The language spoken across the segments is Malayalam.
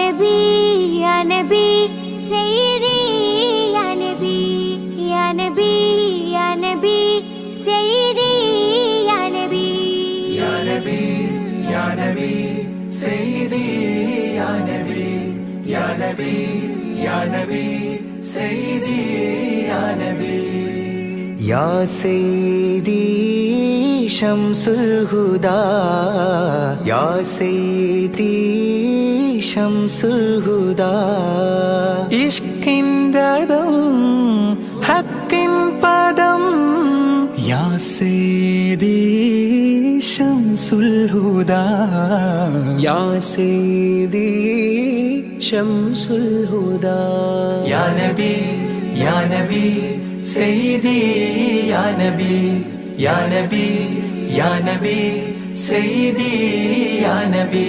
നബി യാ നബി സയ്യിദി യാ നബി യാ നബി യാ നബി സയ്യിദി യാ നബി യാ നബി യാ നബി സയ്യിദി യാ നബി യാ നബി യാ നബി സയ്യിദി യാ നബി യാ സയ്യിദി ശംസുൽ ഹുദാ യാ സയ്യിദി ശംസുൽ ഹുദാ ഇഷ്കിൻ്റെ രഥം ഹക്കിൻ പദം യാ സയ്യിദി ശംസുൽ ഹുദാ യാ സയ്യിദി ശംസുൽ ഹുദാ യാ നബി യാ നബി സയ്യിദി യാ നബി യാ നബി യാ നബി സയ്യിദി യാ നബി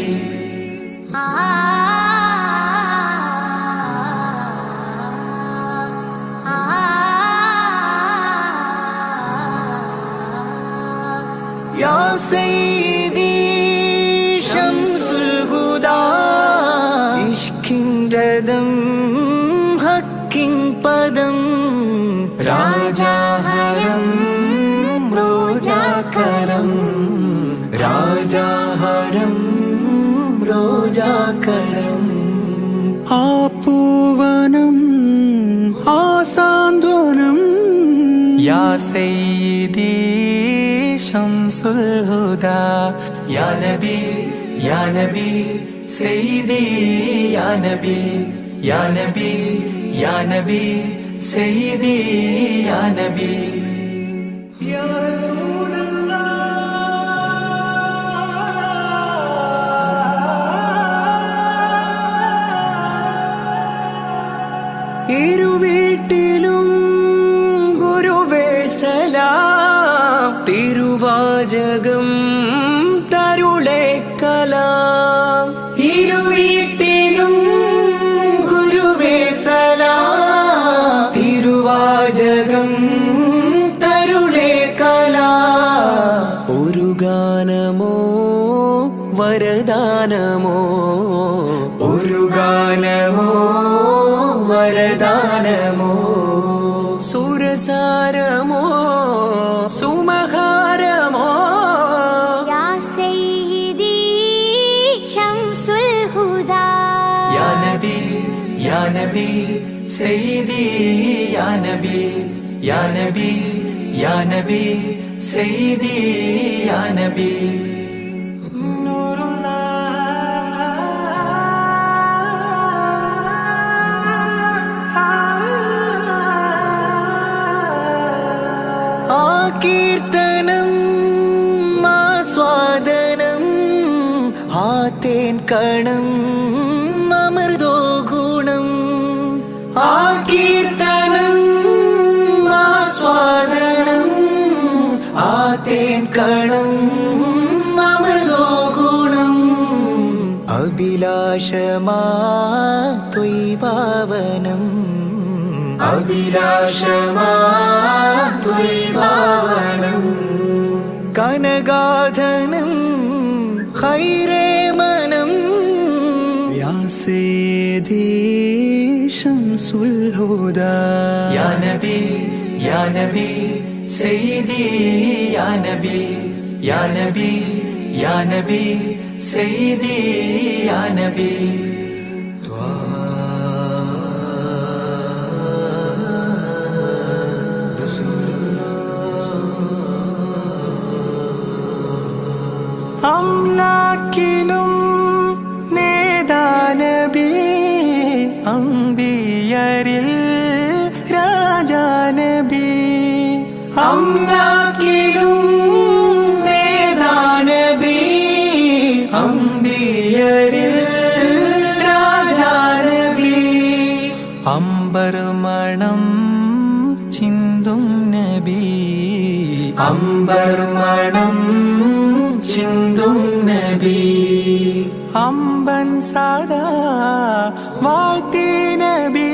യാ സയ്യിദി ശംസുൽ ഹുദാ ഇഷ്കിൻ്റെ രഥം ഹക്കിൻ പദം രാജാഹരം റോജാകരം രാജാഹരം റോജാകരം ആ പൂവനം ആ സാന്ത്വനം യാ സയ്യിദി ശംസുൽ ഹുദാ യാ നബി യാ നബി സയ്യിദി യാ നബി യാ നബി യാ നബി സയ്യിദി യാ നബി യാ റസൂലല്ലാഹ് ഇരുവീട്ടിലും ഗുരുവേ സലാം തിരുവാചകം തരുളേ കലാം ഇരുവീട്ടിലും ഗുരുവേ സലാം തിരുവാചകം തരുളേ കലാം ഒരു ഗാനമോ വരദാനമോ ഒരു ഗാനമോ വരദാനമോ സുരസാരമോ സുമഹാരമോ യാ സയ്യിദി ശംസുൽ ഹുദാ യാ നബി യാ നബി സയ്യിദി യാ നബി യാ നബി യാ നബി സയ്യിദി യാ നബി കീർത്തനം ആസ്വാദനം ആ തേൻ കണം അമൃതോ ഗുണം ആ കീർത്തനം ആസ്വാദനം ആ തേൻ കണം അമൃതോ ഗുണം അഭിലാഷമാ ത്വയ്പാവനം അഭിലാഷമാ ത്വയ്പാവനം കനകാധനം ഖൈറേ മനം യാ സയ്യിദി ശംസുൽ ഹുദാ യാ നബി യാ നബി സയ്യിദി യാ നബി യാ നബി യാ നബി സയ്യിദി യാ നബി അംലാക്കിലും നേദാനബി അംബിയരിൽ രാജാനബി അംലാക്കിലും നേദാനബി അംബിയരിൽ രാജാനബി അംബർ മണം ചിന്തും നബി അംബർ മണം ചിന്തും നബി അമ്പൻ സദാ വാഴ്ത്തി നബി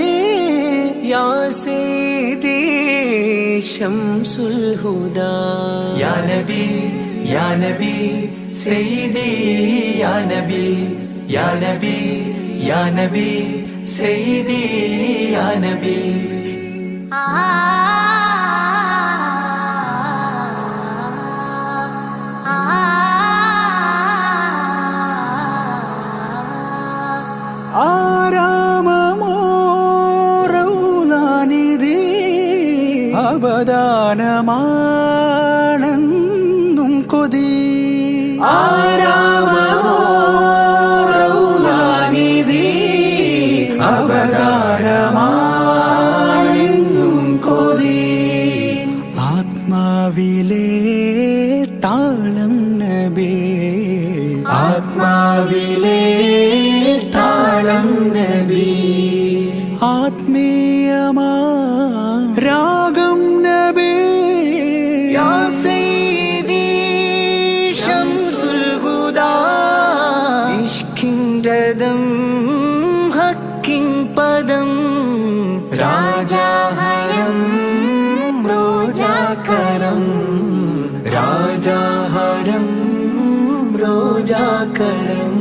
യാ സയ്യിദി ശംസുൽ ഹുദാ യാ നബി യാ നബി സയ്യിദി യാ നബി യാ നബി യാ നബി സയ്യിദി യാ നബി ആരാമമോറൗലാനിധി അബദാനമാണെന്നും കൊതി ആരാമമോറൗലാനിധി അബദാനമാണെന്നും കൊതി ആത്മാവിലെ താളം നബി ആത്മാവിലെ താളം നബി ആത്മീയമാ രാഗം നബി യാ സയ്യിദി ശംസുൽ ഹുദാ ഇഷ്കിൻ രഥം ഹക്കിൻ പദം രാജാഹരം റോജാകരം രാജാഹരം റോജാകരം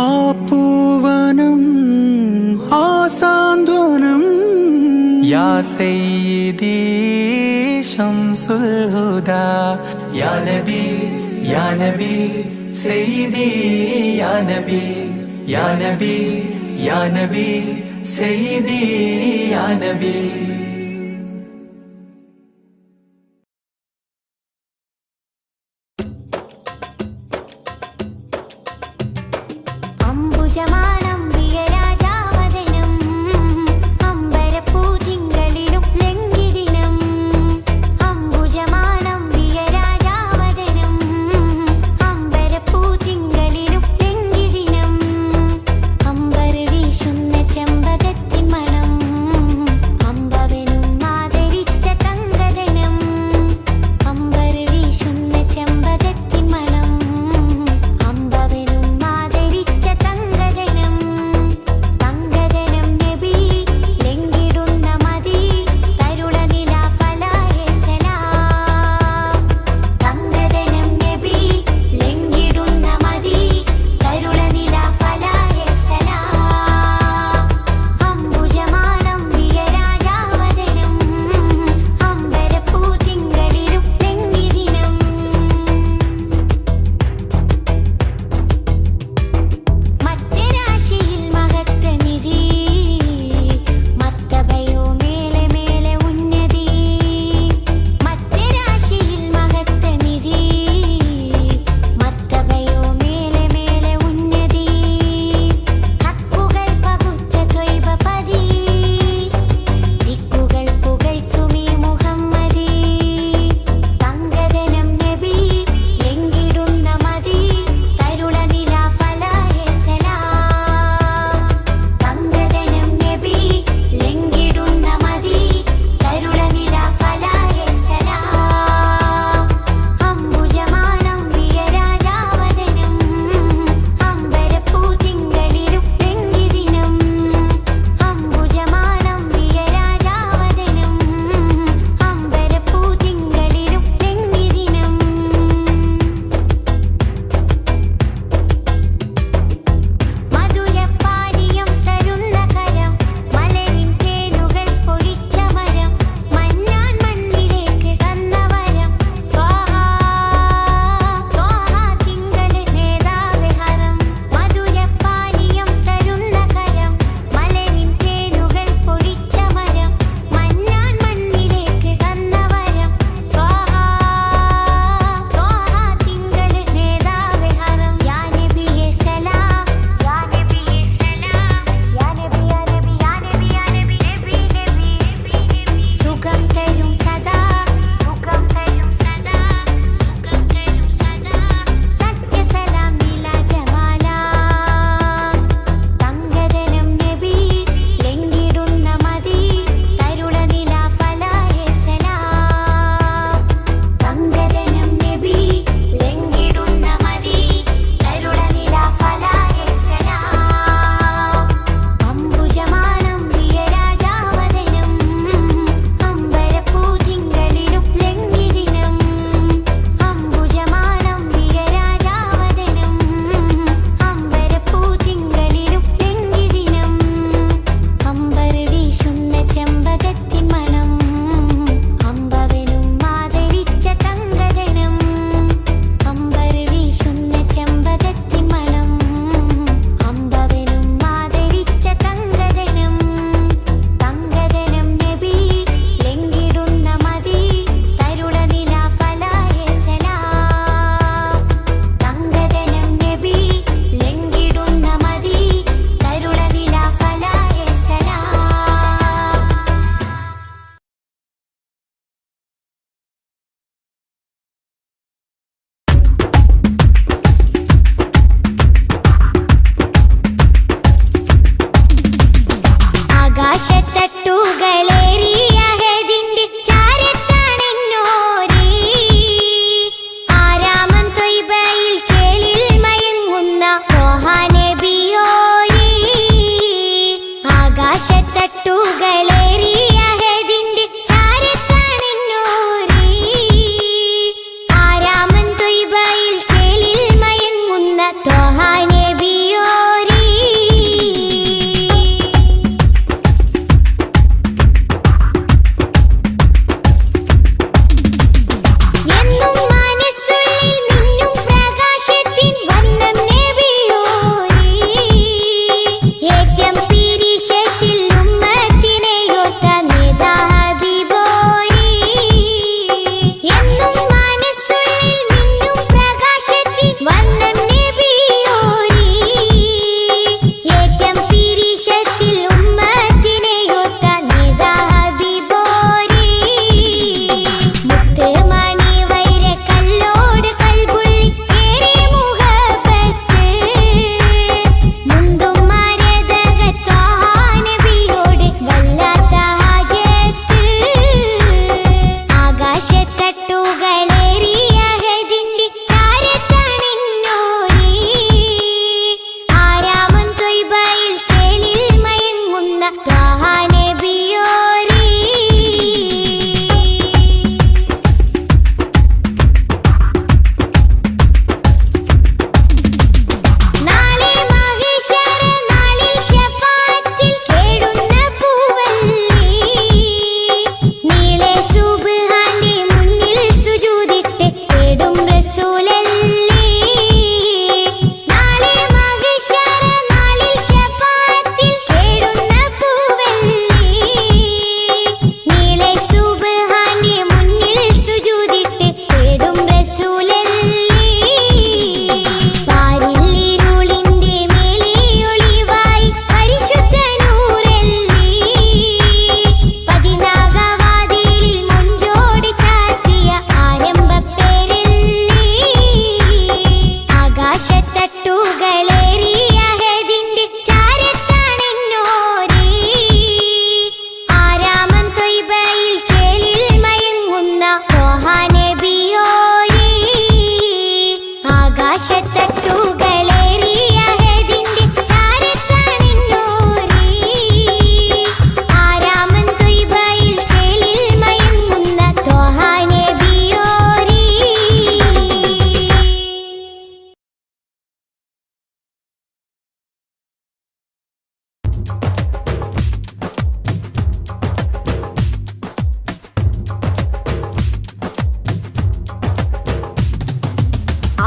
ആ പൂവനം ആ സാന്ത്വനം യാ സയ്യിദി ശംസുൽ ഹുദാ യാ നബി യാ നബി സയ്യിദി യാ നബി യാ നബി യാ നബി സയ്യിദി യാ നബി അംബുജമാണം പ്രിയരാജാവദനം അമ്പരപ്പൂതിങ്കളിലും ലംഘിദിനം അംബുജമാണം പ്രിയരാജാവദനം അമ്പരപ്പൂതിങ്കളിലും ലംഘിദിനം അമ്പർ വീശുന്ന ചെമ്പകത്തിൻ മണം അമ്പവേ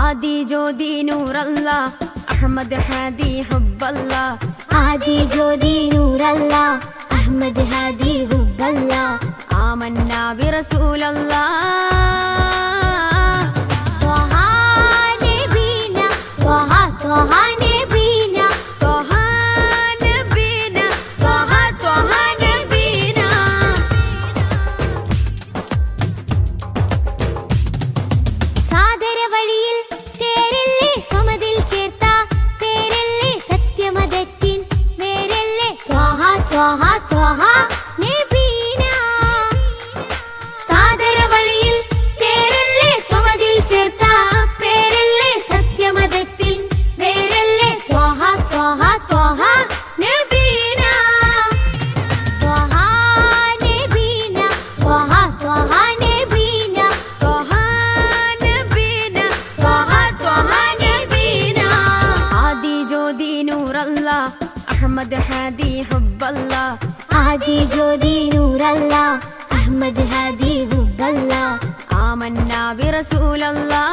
ആദി ജ്യോതി നൂറല്ലാ അഹ്മദ് ഹാദി ഹുബ്ബല്ലാ ആദി ജ്യോതി നൂറല്ലാ അഹ്മദ് ഹാദി ഹുബ്ബല്ലാ ആമന്നാ ബിറസൂലല്ലാ ത്വഹ നബീന ത്വഹ ത്വഹ നബീന ത്വഹ നബീന ത്വഹ ത്വഹ നബീന സാദര വഴിയിൽ തേരില്ലേ സമതിൽ ചേർത്ത പേരല്ലേ സത്യമതത്തിൻ വേരല്ലേ ത്വഹ ത്വഹ ത്വഹ നബീന സാദര വഴിയിൽ തേരല്ലേ സമതിൽ ചേർത്ത പേരല്ലേ സത്യമതത്തിൻ വേരല്ലേ ത്വഹ ത്വഹ ത്വഹ നബീന ത്വഹ നബീന ത്വഹ ത്വഹ നബീന ത്വഹ നബീന ത്വഹ ത്വഹ നബീന ആദി ജ്യോതി നൂറല്ലാ അഹ്മദ് ഹാദി ഹുബ്ബല്ലാ ആദി ജ്യോതി നൂറല്ലാ അഹ്മദ് ഹാദി ഹുബ്ബല്ലാ ആമന്നാ ബിറസൂലല്ലാ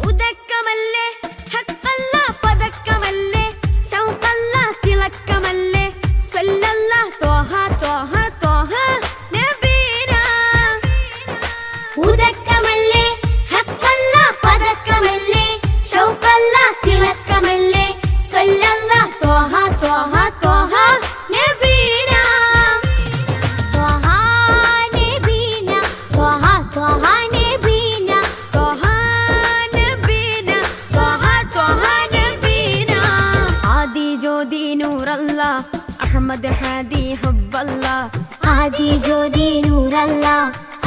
ഉദക്കമല്ലേ ഹഖല്ലാ പദക്കമല്ലേ ശൗഖല്ലാ തിളക്കമല്ലേ സ്വല്ലല്ലാ ത്വഹ ത്വഹ ത്വഹ നബീന ഉദക്കമല്ലേ ഹഖല്ലാ പദക്കമല്ലേ ശൗഖല്ലാ തിളക്കമല്ലേ സ്വല്ലല്ലാ ത്വഹ ത്വഹ ത്വഹ നബീന ത്വഹ നബീന ത്വഹ ത്വഹ നബീന ത്വഹ നബീന ത്വഹ ത്വഹ നബീന ആദി ജ്യോതി നൂറല്ലാ അഹ്മദ് ഹാദി ഹുബ്ബല്ലാ ആദി ജ്യോതി നൂറല്ലാ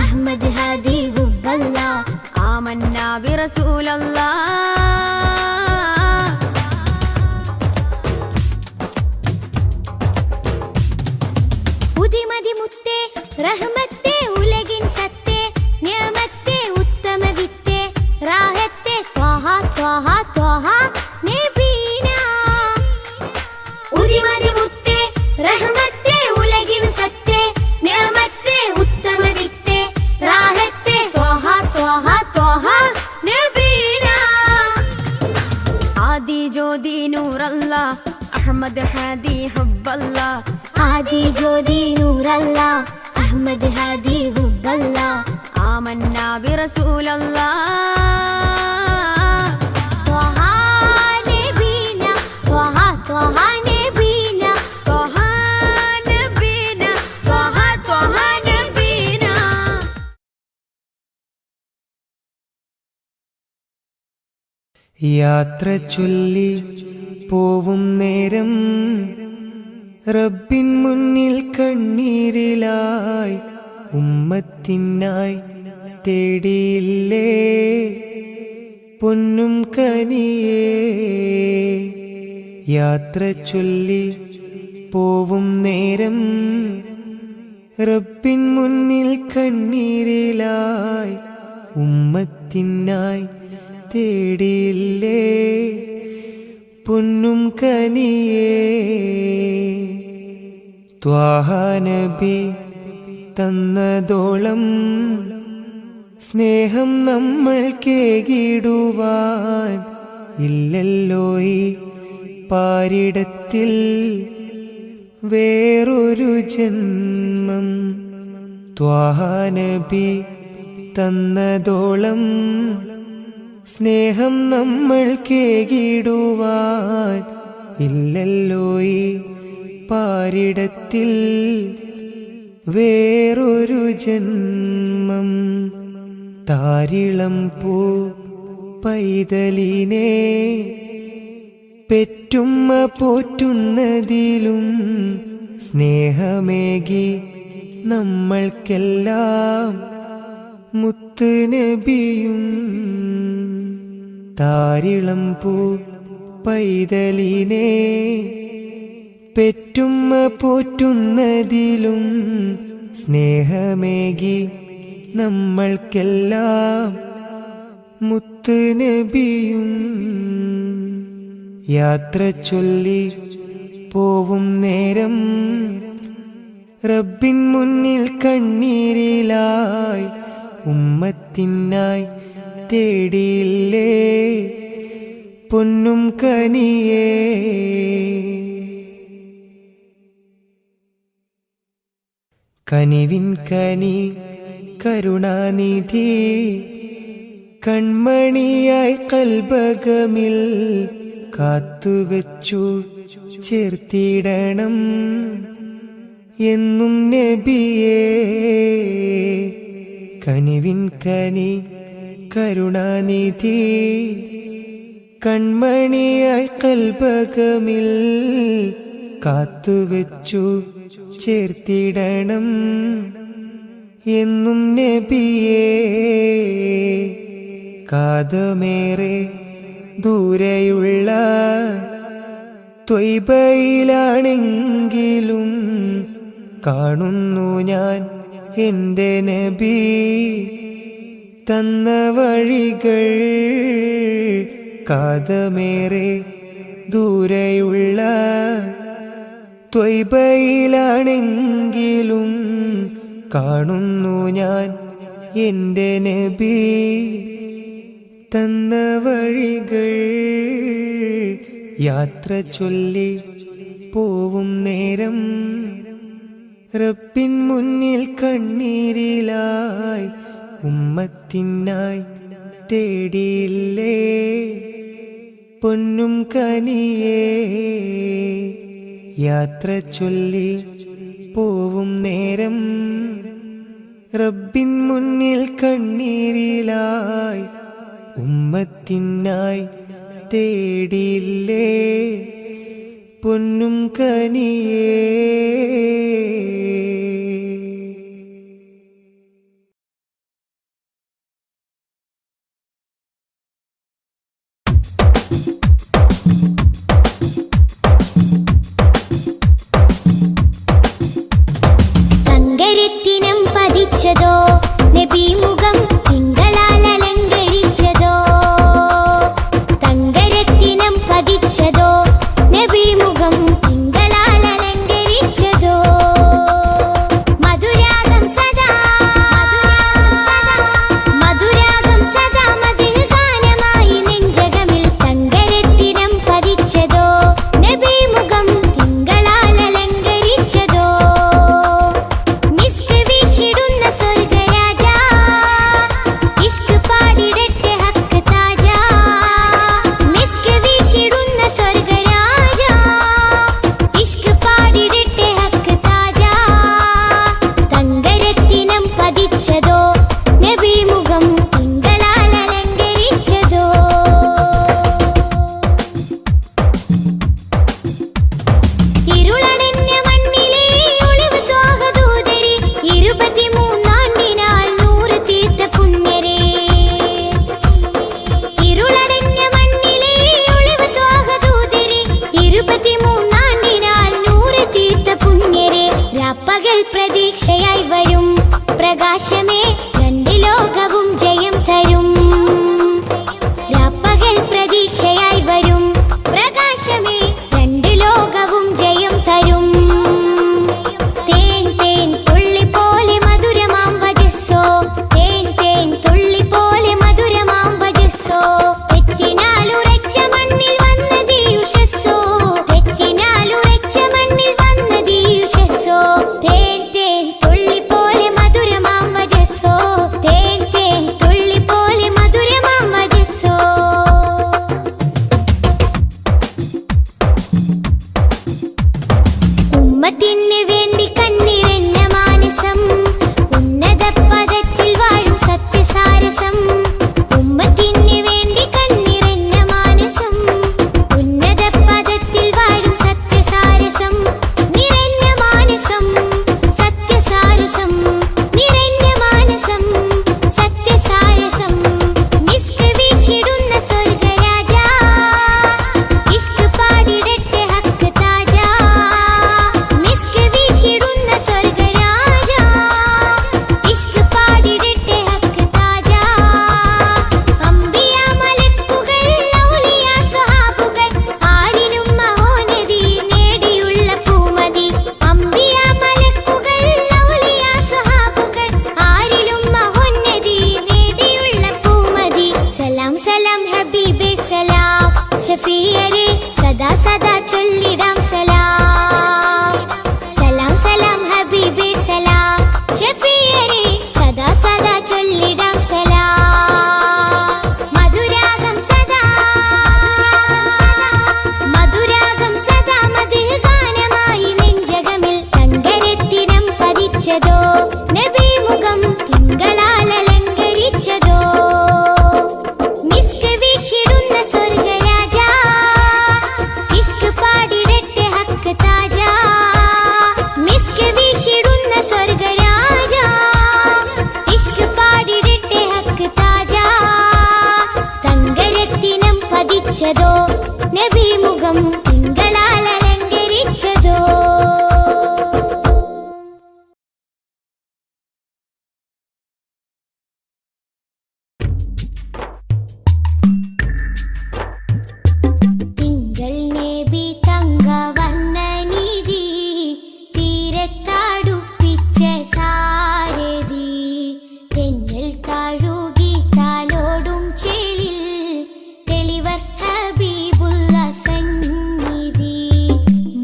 അഹ്മദ് ഹാദി ഹുബ്ബല്ലാ ആമന്നാ ബിറസൂലല്ലാ ഉദിമതി മുത്തേ റഹ്മത്തേ ഉലകിൻ സത്തേ നിയമത്തേ ഉത്തമ വിത്തേ റാഹത്തേ ത്വഹ ത്വഹ ത്വഹ നബീന ഉദിമതി മുത്തേ റഹ്മത്തേ ഉലകിൻ സത്തേ നിയമത്തേ ഉത്തമ വിത്തേ റാഹത്തേ ത്വഹ ത്വഹ ത്വഹ നബീന ആദി ജ്യോതി നൂറല്ലാ അഹ്മദ് ഹാദി ഹുബ്ബല്ലാ ആദി ജ്യോതി നൂറല്ലാ അഹ്മദ് ഹാദി ഹുബ്ബല്ലാ ആമന്നാ ബിറസൂലല്ലാ ത്വഹ നബീന ത്വഹ ത്വഹ നബീന ത്വഹ നബീന ത്വഹ ത്വഹ നബീന യാത്ര ചൊല്ലി പോവും നേരം റബ്ബിൻ മുന്നിൽ കണ്ണീരിലായി ഉമ്മത്തിനായി തേടിയില്ലേ പൊന്നും കനിയേ. യാത്ര ചൊല്ലി പോവും നേരം റബ്ബിൻ മുന്നിൽ കണ്ണീരിലായി ഉമ്മത്തിനായി തേടിയില്ലേ പൊന്നും കനിയേ. ത്വാഹ നബി തന്നതോളം സ്നേഹം നമ്മൾ കേകിടുവാൻ ഇല്ലല്ലോ ഈ പാരിടത്തിൽ വേറൊരു ജന്മം. ത്വാഹ നബി തന്നതോളം സ്നേഹം നമ്മൾ കേകിടുവാൻ ഇല്ലല്ലോ ഈ പാരിടത്തിൽ വേറൊരു ജന്മം. താരിളം പൂ പൈതലിനെ പെറ്റുമ്മ പോറ്റുന്നതിലും സ്നേഹമേകി നമ്മൾക്കെല്ലാം മുത്ത് നബിയും. താരിളം പൂ പൈതലിനെ പെറ്റുമ്മ പോറ്റുന്നതിലും സ്നേഹമേകി നമ്മൾക്കെല്ലാം മുത്ത് നബിയും. യാത്ര ചൊല്ലി പോവും നേരം റബ്ബിൻ മുന്നിൽ കണ്ണീരിലായി ഉമ്മത്തിനായി തേടിയില്ലേ പൊന്നും കനിയേ. കനിവിൻ കനി കരുണാനിധി കൺമണിയായി കൽബകമിൽ കാത്തുവെച്ചു ചേർത്തിടണം എന്നും നബിയേ. കനിവിൻ കനി കരുണാനിധി കൺമണിയായി കൽബകമിൽ കാത്തുവെച്ചു ചേർത്തിടണം എന്നും നബിയേ. കാതമേറെ ദൂരെയുള്ള ത്വയ്ബയിലാണെങ്കിലും കാണുന്നു ഞാൻ എൻ്റെ നബി തന്ന വഴികൾ. കാതമേറെ ദൂരെയുള്ള ത്വയ്ബയിലാണെങ്കിലും കാണുന്നു ഞാൻ എൻ്റെ നബി തന്ന വഴികൾ. യാത്ര ചൊല്ലി പോവും നേരം റബ്ബിൻ മുന്നിൽ കണ്ണീരിലായി ഉമ്മത്തിനായി തേടിയില്ലേ പൊന്നും കനിയേ. യാത്ര ചൊല്ലി പോവും നേരം റബ്ബിൻ മുന്നിൽ കണ്ണീരിലായി ഉമ്മത്തിനായി തേടിയില്ലേ പൊന്നും കനിയേ. തങ്കരത്തിനം പതിച്ചതോ നബി മുഖം തിങ്കളാൽ അലങ്കരിച്ചതോ. തങ്കരത്തിനം പതിച്ചതോ നബി മുഖം തിങ്കളാൽ അലങ്കരിച്ചതോ. മധുരാഗം സദാ മധുരാഗം സദാ മധുര ഗാനമായി നെഞ്ചകമിൽ. തങ്കരത്തിനം പതിച്ചതോ നബി മുഖം തിങ്കളാൽ അലങ്കരിച്ചതോ. മിസ്ക് വീശിടുന്ന സ്വർഗരാജ ഇഷ്ക് പാടിടട്ടെ ഹക്ക് താജ. മിസ്ക് വീശിടുന്ന സ്വർഗരാജ ഇഷ്ക് പാടിടട്ടെ ഹക്ക് താജ. തങ്കരത്തിനം പതിച്ചതോ നബി മുഖം തിങ്കളാൽ അലങ്കരിച്ചതോ. ഇരുളടഞ്ഞ മണ്ണിലെ ഒളിവ് ത്വാഹദൂതരെ 23 നൂറ് തീർത്ത പുണ്യരെ. ഇരുളടഞ്ഞ മണ്ണിലെ ഒളിവ് ത്വാഹദൂതരെ 23 നൂറ് തീർത്ത പുണ്യരെ. രാപ്പകൽ പ്രതീക്ഷയായി വരും പ്രകാശമേ രണ്ട് ലോകവും ജയം തരും. രാപ്പകൽ പ്രതീക്ഷയായി വരും പ്രകാശമേ രണ്ട് ലോകവും ജയം തരും. തേൻ തേൻ തുള്ളി പോലെ മധുരമാം വജസ്സോ. തേൻ തേൻ തുള്ളി പോലെ മധുരമാം വജസ്സോ. തെറ്റിനാലുറച്ച മണ്ണിൽ വന്നതീ ഉഷസ്സോ. തെറ്റിനാലുറച്ച മണ്ണിൽ വന്നതീ ഉഷസ്സോ. തേൻ തേൻ തുള്ളി പോലെ മധുരമാം വജസ്സോ. തേൻ തേൻ തുള്ളി പോലെ മധുരമാം വജസ്സോ. പഠിപ്പിച്ചതോ നബി മുഖം തിങ്കളാൽ അലങ്കരിച്ചതോ മിസ്ക് വീശിടുന്ന സ്വർഗരാജ ഇഷ്ക് പാടിടട്ടെ ഹക്ക് താജ മിസ്ക് വീശിടുന്ന സ്വർഗരാജ ഇഷ്ക് പാടിടട്ടെ ഹക്ക് താജ തങ്കരത്തിനം പതിച്ചതോ നബി മുഖം തിങ്കളാൽ അലങ്കരിച്ചതോ തിങ്കൾ നബി തങ്കവർണ്ണനിധി തീരത്താടുപ്പിച്ച സാരഥി തെന്നൽ താഴുകി താലോടും ചേലിൽ തെളിവർ ഹബീബുള്ള സന്നിധി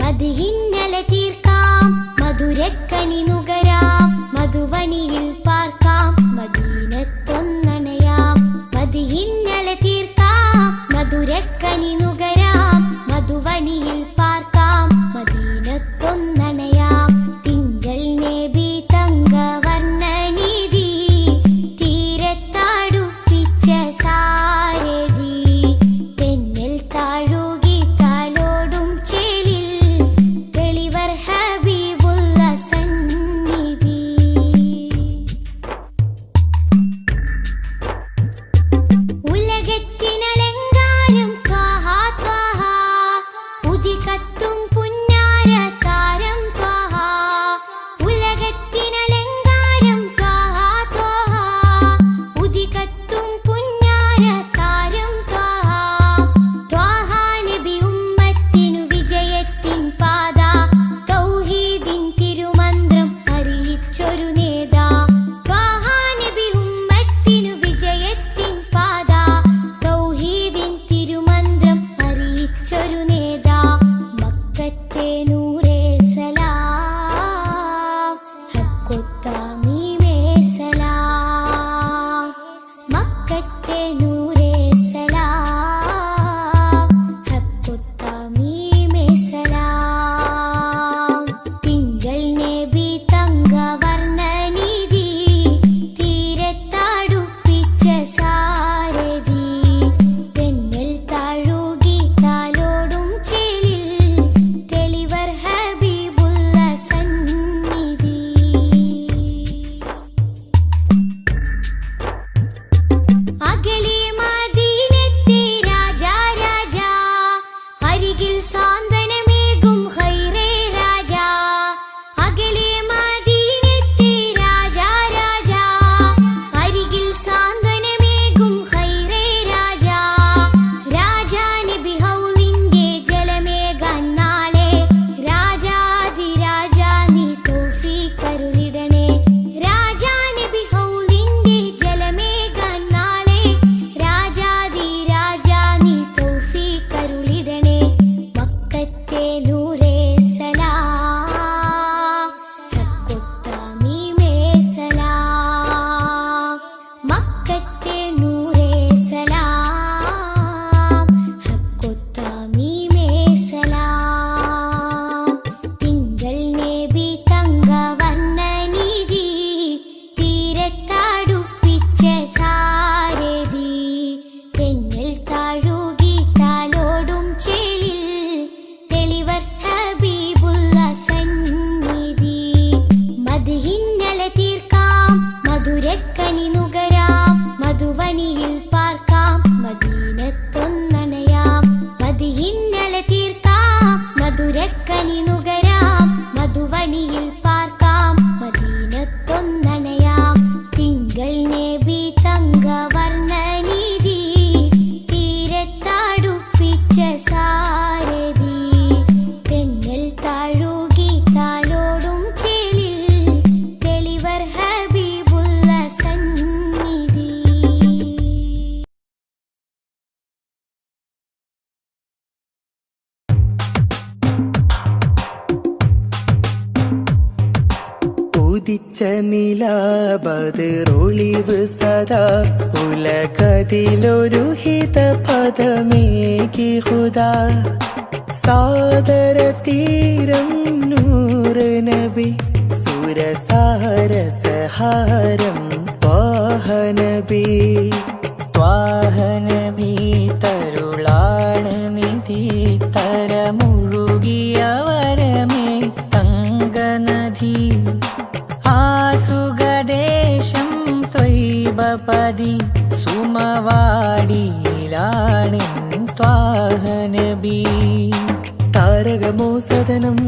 മദ്ഹിന്നല തീർക്കാം മധുരക്കനി നുകരാം മധുവനിയിൽ പാർക്കാം മദീനത്തൊന്നണയാം മദ്ഹിന്നല തീർക്കാം മധുരക്കനി നുകരാം മധുവനിയിൽ പാർക്കാം മദീനത്തൊന്നണയാം തിങ്കൾ നബി തങ്കവർണ്ണനിധി തീരത്താടുപ്പിച്ച സാരഥി തെന്നൽ താഴുകി താലോടും ചേലിൽ തെളിവർ ഹബീബുള്ള സന്നിധി ഉലകത്തിനലങ്കാരം ത്വാഹ ത്വാഹ ഉദികത്തും പുന്നാര താരം ത്വാഹ ഉലകത്തിനലങ്കാരം ത്വാഹ ത്വാഹ ഉദികത്തും പുന്നാര താരം ത്വാഹ ത്വാഹ നബി ഉമ്മത്തിനു വിജയത്തിൻ പാത തൗഹീദിൻ തിരുമന്ത്രം അറിയിച്ചൊരു നേതാ ത്വാഹ നബി ഉമ്മത്തിനു വിജയത്തിൻ പാത തൗഹീദിൻ തിരുമന്ത്രം അറിയിച്ചൊരു നേതാ മക്കത്തെ നൂറേ സലാം ഹക്കൊത്താമീമേ സലാം മക്കത്തെ നൂറേ സലാം ഹക്കൊത്താമീമേ സലാം തിങ്കൾ നബി തങ്കവർണ്ണനിധി തീരത്താടുപ്പിച്ച സാരഥി തെന്നൽ താഴുകി താലോടും ചേലിൽ തെളിവർ ഹബീബുള്ള സന്നിധി അകലെ മദീനത്തെ രാജാ രാജാ അരികിൽ സാന്ത്വനമേകും ഖൈറേ രാജാ അകലെ മദീനത്തെ രാജാ രാജാ അരികിൽ സാന്ത്വനമേകും ഖൈറേ രാജാ രാജാ നബി ഹൗലിന്റെ ജലമേകാൻ നാളെ രാജാതിരാജാ നീ തൗഫീഖരുളിടണേ രാജാ നബി ഹൗലിന്റെ ജലമേകാൻ നാളെ രാജാതിരാജാ നീ തൗഫീഖരുളിടണേ മക്കത്തെ നൂറേ സലാം ഹക്കൊത്താമീമേ സലാം മക്കത്തെ നൂറേ സലാം ഹക്കൊത്താമീമേ സലാം തിങ്കൾ നബി തങ്കവർണ്ണനിധി തീരത്താടുപ്പിച്ച സാരഥി തെന്നൽ താഴുകി താലോടും ചേലിൽ തെളിവർ ഹബീബുള്ള സന്നിധി മദ്ഹിന്നല തീർക്കാം മധുരക്കനി നുകരാം മധുവനിയിൽ പാർക്കാം മദീനത്തൊന്നണയാം മദ്ഹിന്നല തീർക്കാം മധുരക്കനി നുകരാം മധുവനിയിൽ പാർക്കാം മദീനത്തൊന്നണയാം തിങ്കൾ നബി തങ്കവർണ്ണനിധി തീരത്താടുപ്പിച്ച സാരഥി തെന്നൽ താഴുകി താലോടും ചേലിൽ തെളിവർ ഹബീബുള്ള സന്നിധി ഉദിച്ച നിലാബതിറൊളിവ് സദാ ഉലകതിലൊരു ഹിത പദമേകി ഹുദാ സാദര തീരം നൂറ് നബി സുരസാര നബി ത്വാഹ നബി തരുളാണ് നിധി തരമുഴുകിയ വരമേ തങ്കനദി ആസുഖദേശം ത്വയ്ബപതി സുമവാടിയിലാണ് ത്വാഹ നബി താരകമോ സദനം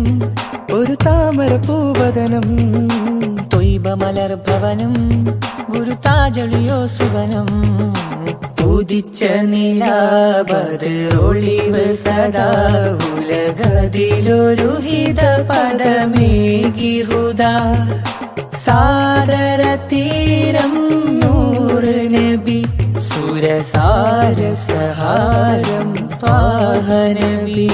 ഒരു താമര പൂവദനം തൊയ്ബമലർ ഭവനം ഗുരുതാജളിയോ സുവനം ഉദിച്ച നിലാബദറൊളിവ് സദാ ഉലകതിലൊരു ഹിത പദമേകി ഹുദാ സാദര തീരം നൂറ് നബി സുരസാര സഹാരം ത്വാഹ നബി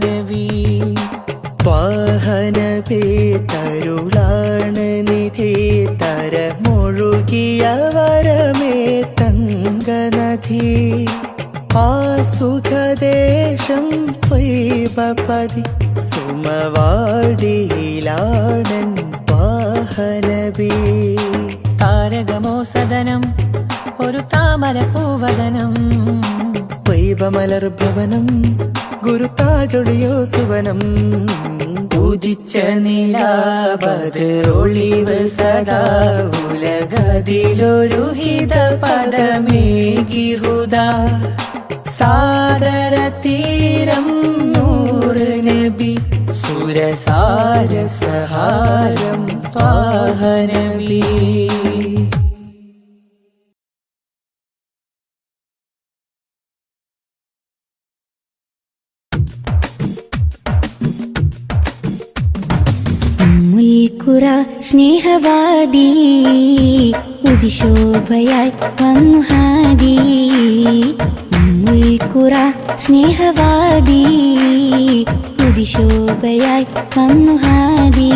നബി ത്വാഹ നബി തരുളാണ് നിധി തരമൊഴുകിയ വരമേ തങ്കനദി ആസുഖദേശം ത്വയ്ബപതി സുമവാടിയിലാണൻ ത്വാഹ നബി താരകമോ സദനം ഒരു താമര പൂവദനം ത്വയ്ബമലർ ഭവനം ഗുരുതാജൊളിയോ സുവനം ഉദിച്ച നിലാബദറൊളിവ് സദാ ഉലകതിലൊരു ഹിത പദമേകി ഹുദാ സാദര തീരം നൂറ് നബി സുരസാര സഹാരം ത്വാഹ നബി മുൽക്കുറ സ്നേഹവാദി ഉദിശോഭയായി വന്നു ഹാദി മുൽക്കുറ സ്നേഹവാദി ഉദിശോഭയായി വന്നു ഹാദി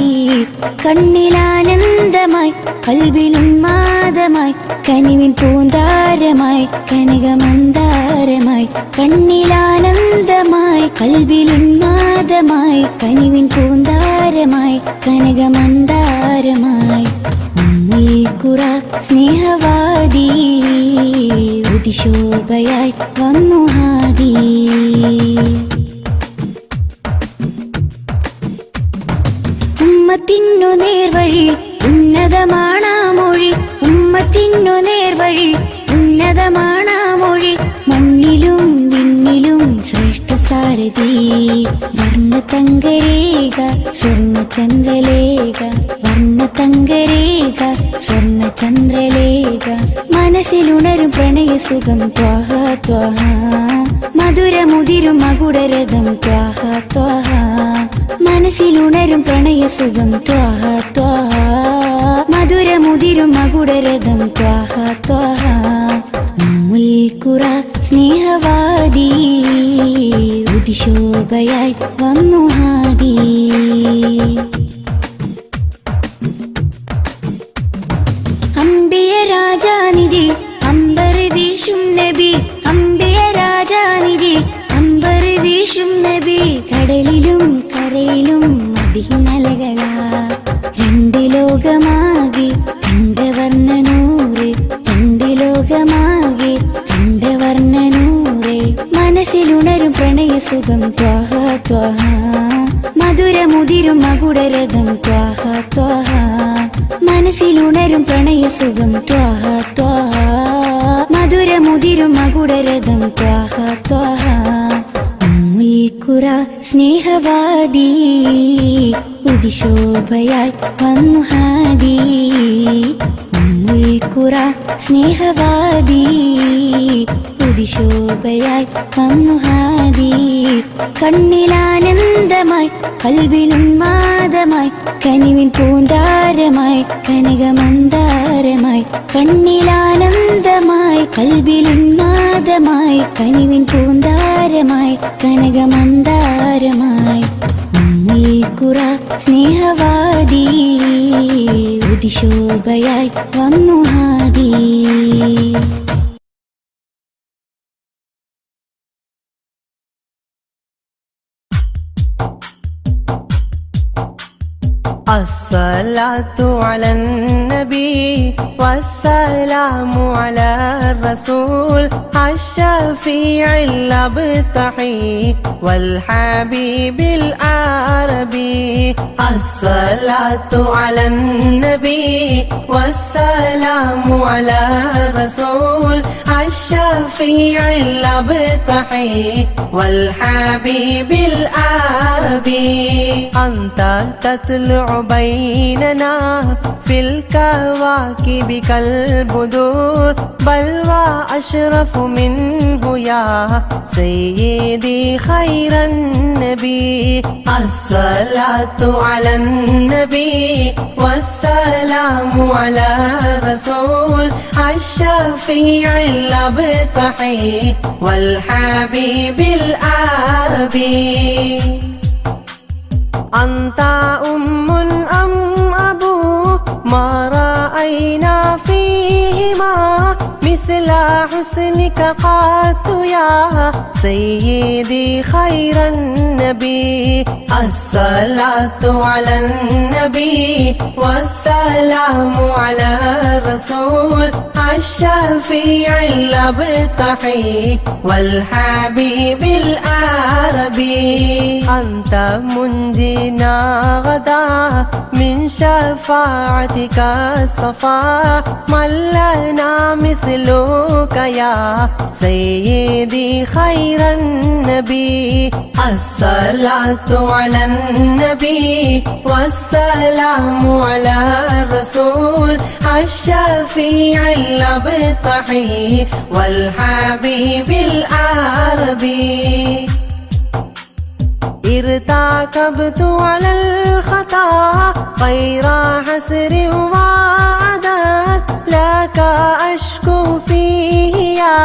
കണ്ണിലാനന്ദമായി കൽബിലുന്മാദമായി കനിവിൻ പൂന്താരമായി കനകമന്ദാരമായി കണ്ണിലാനന്ദമായി കൽബിലുന്മാദമായി കനിവിൻ പൂന്താരമായി കനകമന്ദാരമായി മുൽക്കുറ സ്നേഹവാദി ഉദിശോഭയായി വന്നു ഹാദി ഉമ്മത്തിനു നേർവഴി ഉന്നതമാണാ മൊഴി ഉമ്മത്തിനു നേർവഴി ഉന്നതമാണാ മൊഴി മണ്ണിലും വിണ്ണിലും ശ്രേഷ്ഠ സാരഥി വർണ്ണതങ്കരേഖ സ്വർണ്ണചന്ദ്രലേഖ വർണ്ണതങ്കരേഖ സ്വർണ്ണചന്ദ്രലേഖ മനസ്സിലുണരും പ്രണയസുഖം ത്വാഹ ത്വാഹ മധുരമുതിരും മകുടരഥം ത്വാഹ ത്വാഹ മനസ്സിലുണരും പ്രണയസുഖം ത്വാഹ ത്വാഹ മധുരമുതിരും മകുടരഥം ത്വാഹ ത്വാഹ മുൽക്കുറ സ്നേഹവാദി ഉദിശോഭയായി വന്നു ഹാദി അംബിയ രാജാനിധി അമ്പർ വീശും നബി അംബിയ രാജാനിധി അമ്പർ വീശും നബി കടലിലും കരയിലും മദിനലകളാ രണ്ട് ലോകമാകെ കണ്ടവർണ്ണനൂറ് രണ്ട് ലോകമാകെ കണ്ടവർണ്ണനൂറ് മനസ്സിലുണരും പ്രണയസുഖം ത്വാഹ ത്വാഹ മധുരമുതിരും മകുടരഥം ത്വാഹ ത്വാഹ മനസ്സിലുണരും പ്രണയസുഖം ത്വാഹ ത്വാഹ മധുരമുതിരും മകുടരഥം ത്വാഹ ത്വാഹ മുൽക്കുറ സ്നേഹവാദി ഉദിശോഭയായി വന്നു ഹാദി മുൽക്കുറ സ്നേഹവാദി ഉദിശോഭയായി വന്നു ഹാദി കണ്ണിലാനന്ദമായി കൽബിലുന്മാദമായി കനിവിൻ പൂന്താരമായി കനകമന്ദാരമായി കണ്ണിലാനന്ദമായി കൽബിലുന്മാദമായി കനിവിൻ പൂന്താരമായി കനകമന്ദാരമായി മുൽക്കുറ സ്നേഹവാദി ഉദിശോഭയായി വന്നു ഹാദി الصلاة على النبي والسلام على الرسول الشفيع الأبتحي والحبيب العربي. الصلاة على النبي والسلام على الرسول الشفيع الأبتحي والحبيب العربي. أنت تطلع بيننا في الكواكب كالبدور بل وأشرف منه يا سيدي خير النبي. الصلاة على النبي والسلام على الرسول الشفيع الأبتحي والحبيب العربي. أنت أم أم أبو ما رأينا فيهما مثل حسنك قط يا سيدي خير النبي. الصلاة على النبي والسلام على الرسول الشفيع الأبتحي والحبيب العربي. أنت منجينا غدا من شفاعتك الصفا من لنا مثلك يا سيدي خير النبي. الصلاة على النبي والسلام على الرسول الشفيع الأبتحي والحبيب العربي. ارتكبت على الخطا غير حسر وعدد لك أشكو فيه يا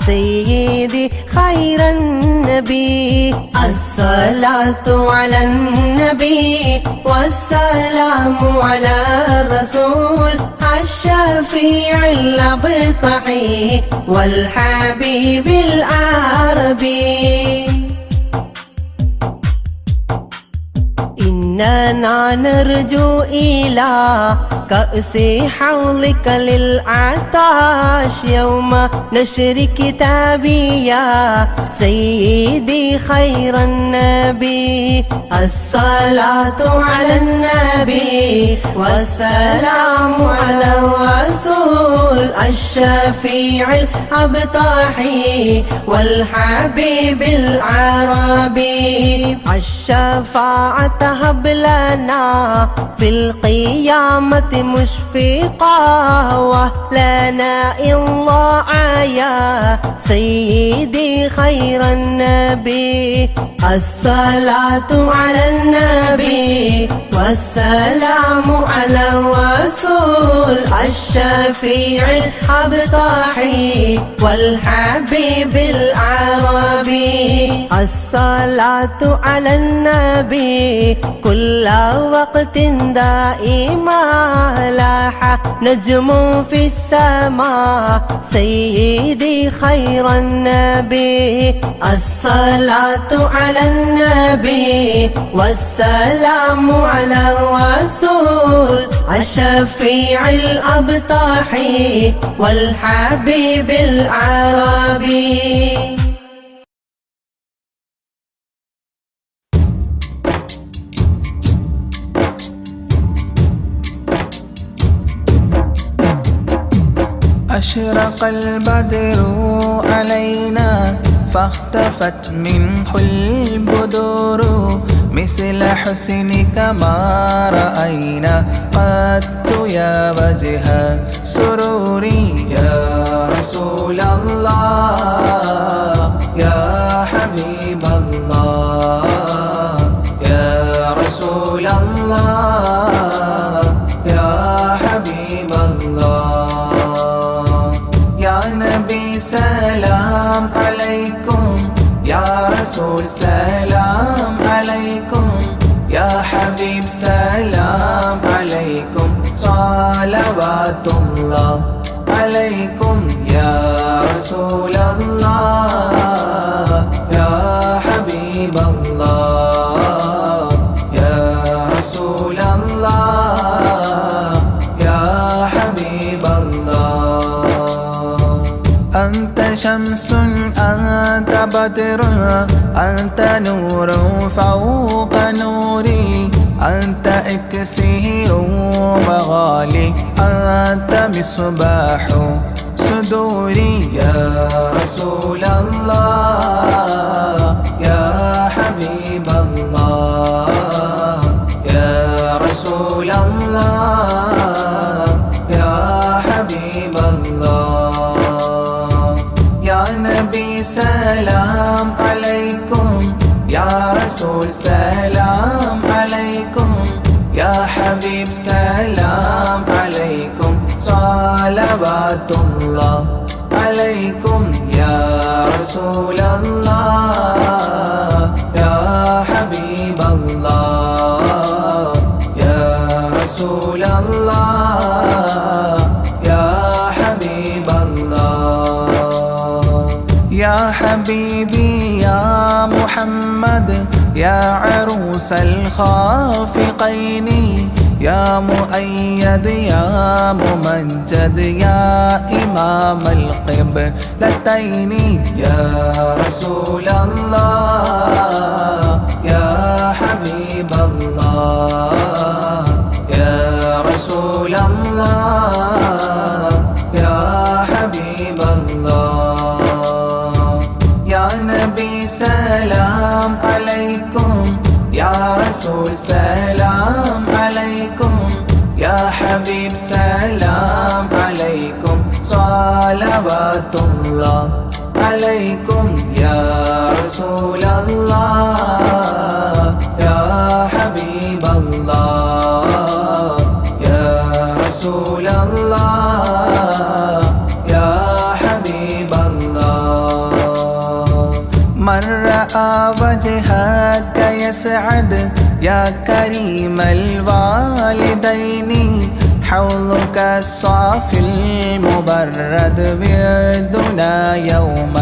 سيدي خير النبي. الصلاة على النبي والسلام على الرسول الشفيع الأبتحي والحبيب العربي. إننا نرجو إلى كأس حوضك للعطاش يوم نشر كتابي يا سيدي خير النبي. الصلاة على النبي والسلام على الرسول الشفيع الأبتحي والحبيب العربي. الشفاعة هب لنا في القيامة مشفقا ولنا إن ضاع يا سيدي خير النبي. الصلاة على النبي والسلام على الرسول الشفيع الأبتحي والحبيب العربي. الصلاة على النبي كل وقت دائما لاح نجم في السماء سيدي خير النبي. الصلاة على النبي والسلام على الرسول الشفيع الأبتحي والحبيب العربي. أشرق البدر علينا فاختفت منه البدور مثل حسنك ما رأينا قط يا وجه سروري. يا رسول الله يا حبيب الله يا رسول الله يا حبيب الله. يا نبي سلام عليكم يا رسول سلام عليكم يا حبيب سلام عليكم صلوات الله عليكم يا رسول الله يا حبيب الله يا رسول الله شمس أنت بدر أنت نور فوق نوري أنت إكسير مغالي أنت مصباح صدوري يا رسول الله يا حبيب الله يا رسول الله يا حبيب الله يا نبي سلام عليكم يا رسول سلام عليكم يا حبيب سلام عليكم صلوات الله عليكم يا رسول الله يا حبيب الله يا رسول الله يا حبيب الله يا حبيبي يا محمد يا عروس الخافقين يا مؤيد يا ممجد يا إمام القبلتين يا رسول الله يا حبيب الله يا رسول الله يا حبيب الله يا نبي سلام عليكم يا رسول سلام عليكم يا حبيب سلام عليكم صلوات الله عليكم يا رسول الله يا حبيب الله يا رسول الله يا حبيب الله من رأى وجهك يسعد يا كريم الوالدين حوضك الصافي المبرد وردنا يوم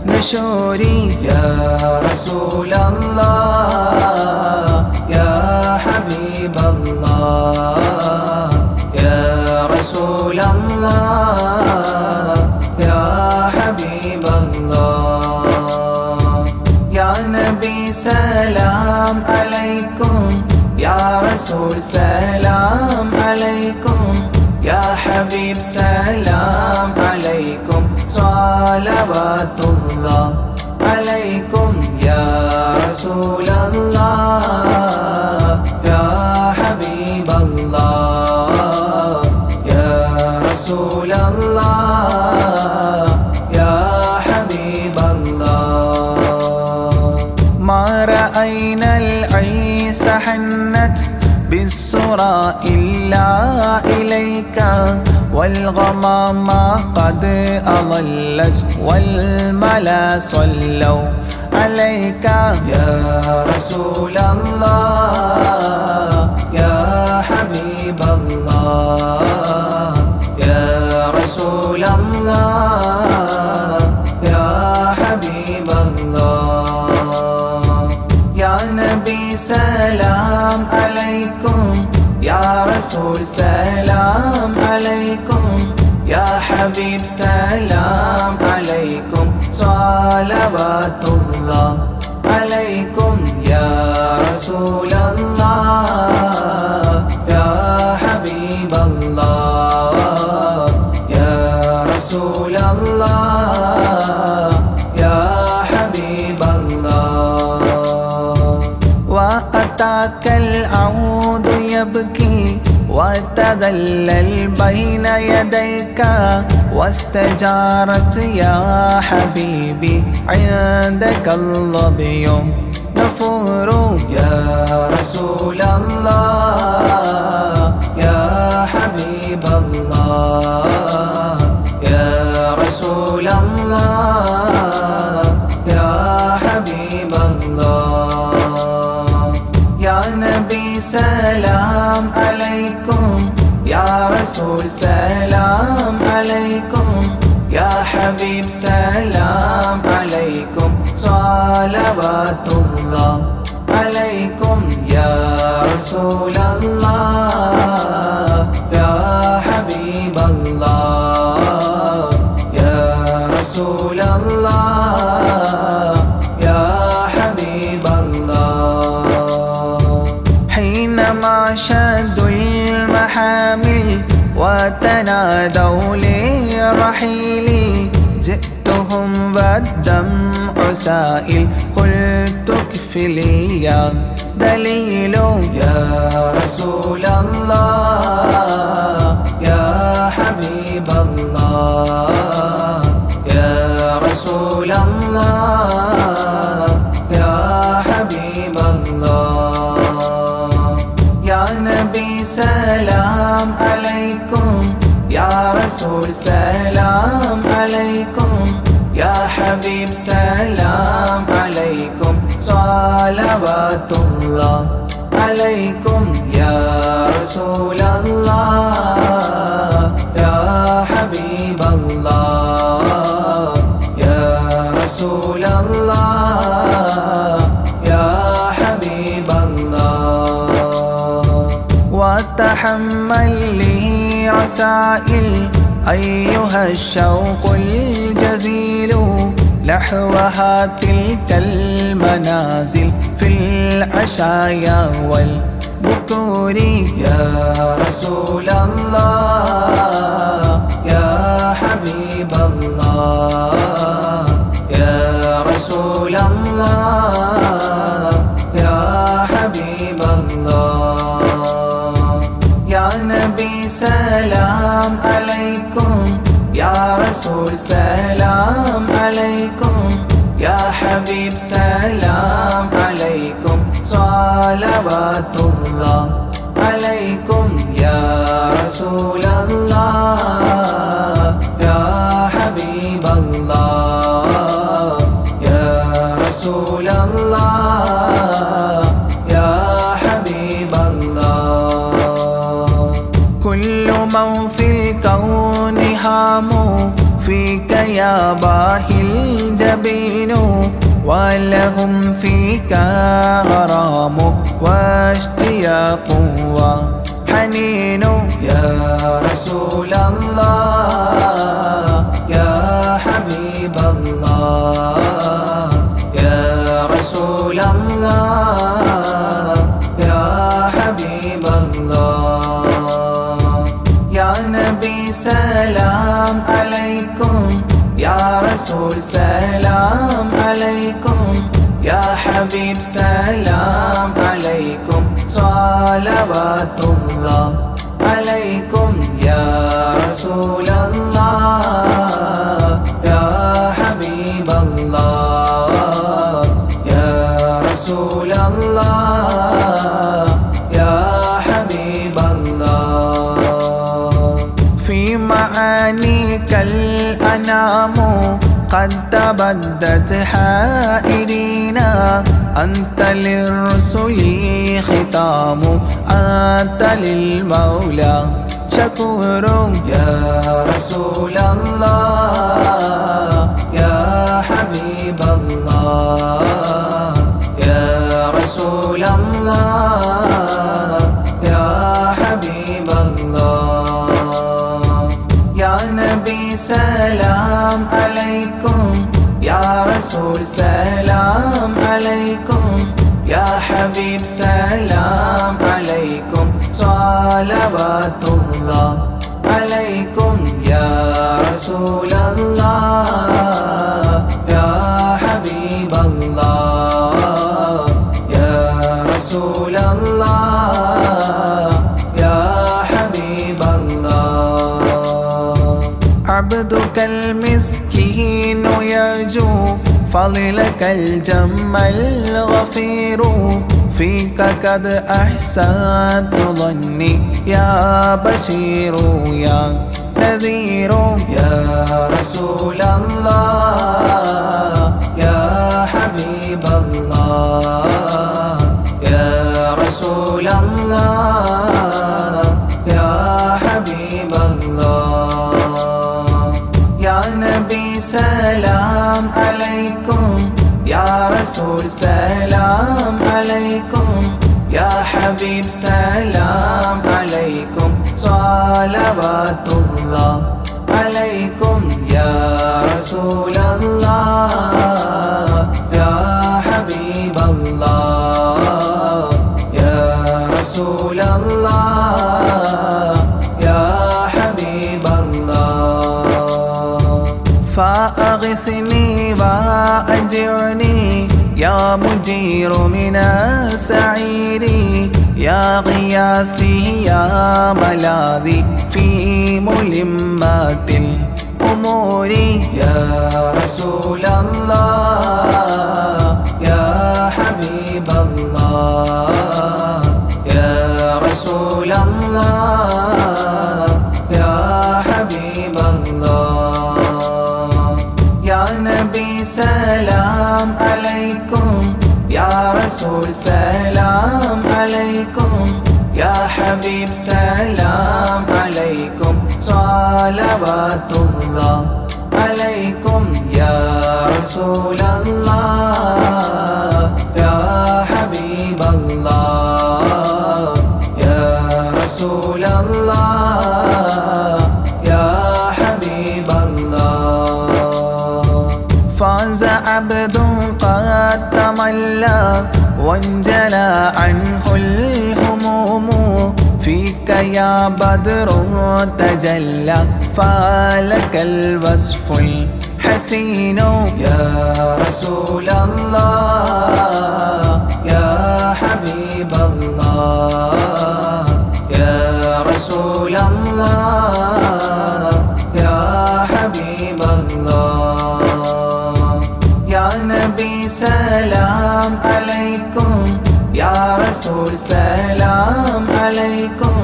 نشوري يا رسول الله يا حبيب الله يا رسول الله يا حبيب الله يا نبي سلام عليكم يا رسول سلام عليكم يا حبيب سلام عليكم صلوات الله عليكم يا رسول الله يا حبيب الله يا رسول الله يا حبيب الله ما رأينا العيس حنت بالسرى إلا إليك والغمام قد أظلت والملا صلوا عليك يا رسول الله يا حبيب الله يا رسول الله يا حبيب الله يا نبي سلام عليكم يا رسول سلام عليكم يا حبيب سلام عليكم صلوات الله عليكم يا رسول الله يا حبيب الله يا رسول الله يا حبيب الله وأتاك العود يبكي وتذلل بين يديك واستجارت يا حبيبي عندك الظبي نفور يا رسول الله يا حبيب الله يا رسول الله يا حبيب الله يا نبي سلام عليكم يا رسول سلام عليكم يا حبيب سلام عليكم صلوات الله عليكم يا رسول الله يا حبيب الله يا رسول شدوا المحامل وتنادوا للرحيل جئتهم والدمع سائل قلت اكفلي يا دليل يا رسول الله يا حبيب الله يا رسول الله يا حبيب الله يا نبي سلام عليكم يا رسول سلام عليكم يا حبيب سلام عليكم صلوات الله عليكم يا رسول الله يا حبيب الله يا رسول الله يا حبيب الله وتحمل لي رسائل أيها الشوق الجزيل نحوها تلك المنازل في العشايا والبكور يا رسول الله يا حبيب الله يا رسول الله يا حبيب الله يا نبي سلام عليكم يا رسول سلام عليكم يا حبيب سلام عليكم صلوات الله عليكم يا رسول الله يا حبيب الله يا رسول الله يا حبيب الله كل من في الكون هام فيك يا باهي الجبين ولهم فيك غرام واشتياق وحنين يا رسول الله يا حبيب الله يا رسول الله يا حبيب الله يا نبي سلام عليكم يا رسول سلام عليكم يا حبيب سلام عليكم صلوات الله عليكم يا رسول الله يا حبيب الله يا رسول الله يا حبيب الله في معانيك الأنام قد تبدت حائرين أنت للرسل ختام أنت للمولى شكور يا رسول الله يا حبيب الله يا رسول الله يا حبيب الله يا نبي سلام عليكم يا رسول سلام عليكم يا حبيب سلام عليكم صلوات الله عليكم يا رسول الله يا حبيب الله يا رسول الله يا حبيب الله عبدك المسكين يرجو فضلك الجم الغفير فيك قد أحسنت ظني يا بشير يا نذير يا رسول الله يا حبيب الله يا رسول الله يا حبيب الله يا نبي سلام عليكم يا رسول سلام عليكم يا حبيب سلام عليكم صلوات الله عليكم يا رسول الله يا حبيب الله يا رسول مجير من السعير يا غياثي يا ملاذي في ملمات الأمور يا رسول الله يا حبيب الله يا رسول الله يا حبيب الله يا نبي سلام عليكم يا رسول سلام عليكم يا حبيب سلام عليكم صلوات الله عليكم يا رسول الله يا حبيب الله يا رسول الله يا حبيب الله فاز عبد قد تملى وانجلى عنه الهموم فيك يا بدر تجلى فلك الوصف الحسين يا رسول الله يا حبيب الله يا رسول الله يا حبيب الله يا نبي سلام عليكم يا رسول سلام عليكم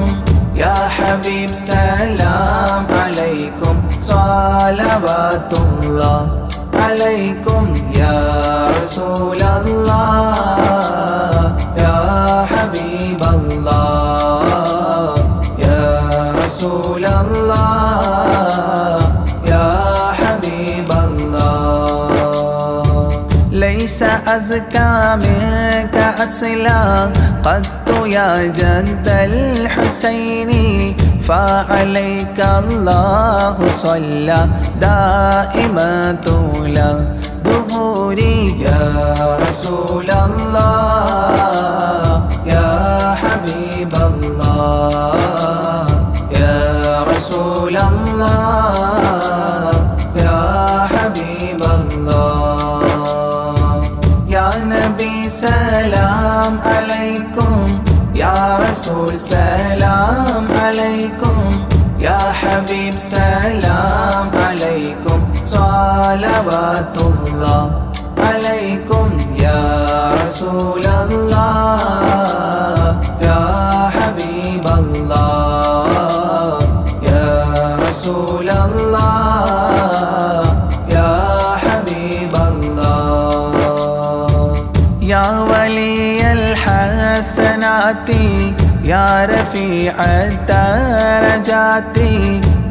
يا حبيب سلام عليكم صلوات الله عليكم يا رسول الله يا حبيب الله يا رسول الله يا حبيب الله ليس أزكى منك أصلا قد يا جد الحسين فعليك الله صلى دائما طول ظهوري يا رسول الله يا حبيب الله يا رسول الله يا حبيب الله يا نبي سلام عليكم يا رسول سلام عليكم يا حبيب سلام عليكم صلوات الله عليكم يا رسول الله يا حبيب الله يا رسول الله يا حبيب الله يا ولي الحسنات يا رفيع الدرجات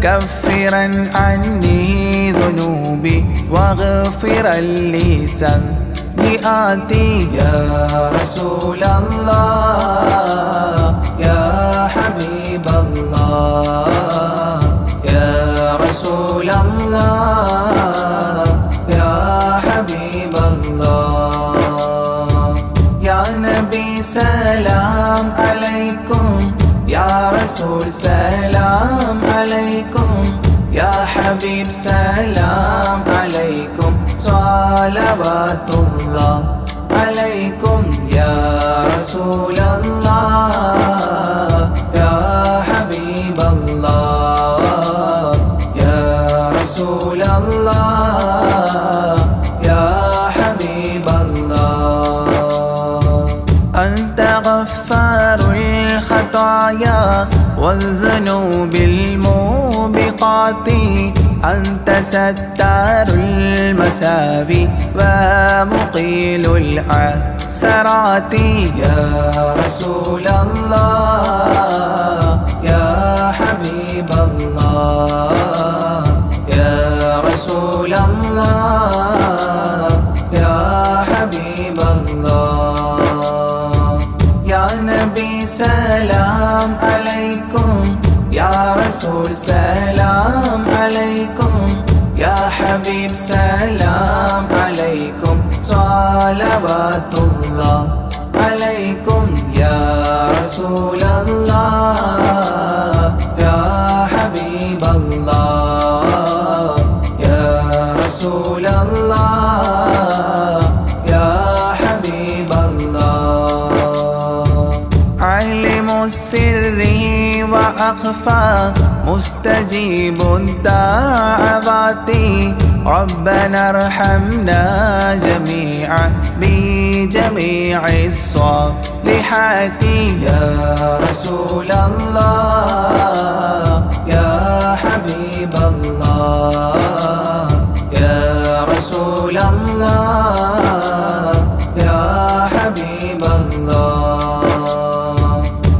كفرا عني ذنوبي واغفرا لي سيئاتي يا رسول الله يا حبيب الله يا رسول الله يا حبيب الله يا نبي سلام عليكم يا رسول سلام عليكم يا حبيب سلام عليكم صلوات الله عليكم يا رسول الله يا حبيب الله يا رسول الله يا حبيب الله أنت غفار الخطايا والذنوب الموبقات أنت ستار المساوي ومقيل العثرات يا رسول الله يا حبيب الله يا رسول الله يا حبيب الله يا نبي سلام عليكم يا رسول سلام عليكم يا حبيب سلام عليكم صلوات الله عليكم يا رسول الله يا حبيب الله يا رسول الله يا حبيب أخفى مستجيب الدعوات ربنا ارحمنا جميعا بجميع الصالحات يا رسول الله يا حبيب الله يا رسول الله يا حبيب الله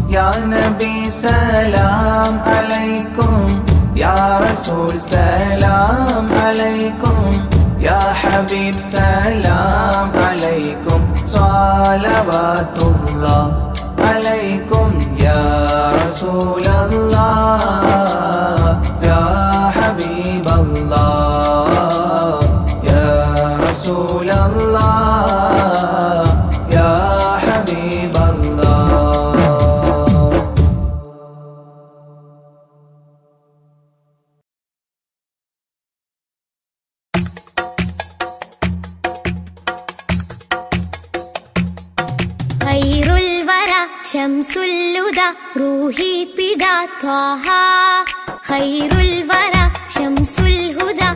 يا نبي سلام عليكم يا رسول سلام عليكم يا حبيب سلام عليكم صلوات الله عليكم يا رسول الله يا حبيب الله يا رسول الله يا حبيب الله. خير الورى شمس الهدى روحي بدا طه خير الورى شمس الهدى